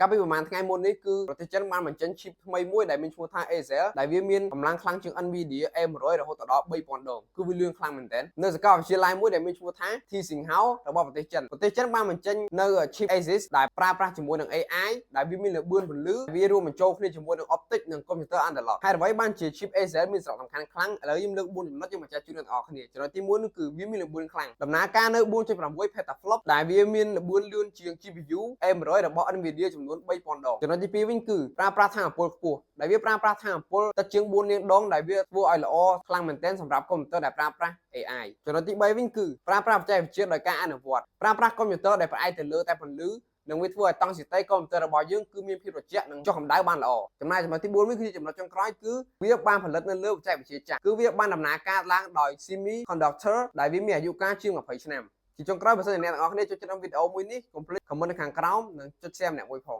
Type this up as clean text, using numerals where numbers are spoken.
កាលពីប្រហែលថ្ងៃមុននេះគឺប្រទេសចិនបានបញ្ចេញ chip ថ្មីមួយដែលមានឈ្មោះថា Acer ដែលវាមានកម្លាំងខ្លាំងជាង Nvidia A100 រហូតដល់ 3000 ដងគឺវាលឿនខ្លាំងមែនទែននៅសាកលវិទ្យាល័យមួយដែលមានឈ្មោះថា T Singhao របស់ប្រទេសចិនបានបញ្ចេញនៅ chip Asus ដែលប្រើប្រាស់ជាមួយនឹង AI ដែលវាមានល្បឿនពន្លឺវារួមបញ្ចូលគ្នាជាមួយនឹង optic និង computer analog ហើយអ្វីបានជា chip Acer មានសារៈសំខាន់ខ្លាំងឥឡូវខ្ញុំលើក4ចំណុចយើងមកចែកជូនអ្នកនរគ្នាចំណុចទី1នោះគឺវាមានល្បឿនខ្លាំងដំណើរការនៅ 4.6 petaflop ដែលវាមានល្បឿនលឿនជាង GPU A100 របស់ Nvidia ចំនួន 3000 ដងចំណុចទី2វិញគឺប្រើប្រាស់ថាមពលខ្ពស់ដែលវាប្រើប្រាស់ថាមពលទឹកជាង4លានដងដែលវាធ្វើឲ្យល្អខ្លាំងមែនទែនសម្រាប់កុំព្យូទ័រដែលប្រើប្រាស់ AI ចំណុចទី3វិញគឺប្រើប្រាស់បច្ចេកវិទ្យាដោយការអនុវត្តប្រើប្រាស់កុំព្យូទ័រដែលផ្អែកទៅលើតែពន្លឺនឹងវាធ្វើឲ្យតង់សីតុកុំព្យូទ័ររបស់យើងគឺមានភាពត្រជាក់និងចុះកម្ដៅបានល្អចំណែកចំណុចទី4វិញគឺជាចំណុចចុងក្រោយគឺវាបានផលិតនៅលើបច្ចេកវិទ្យាចាស់គឺវាបានដំណើរការឡើងដោយ semiconductor ដែលវាមានអាយុកាលជាង20ឆ្នាំជាចុងក្រោយបើសិនជាអ្នកទាំងអស់គ្នាចូលចិត្តវីដេអូមួយនេះកុំភ្លេច comment នៅខាងក្រោមនិងចុច share ម្នាក់មួយផង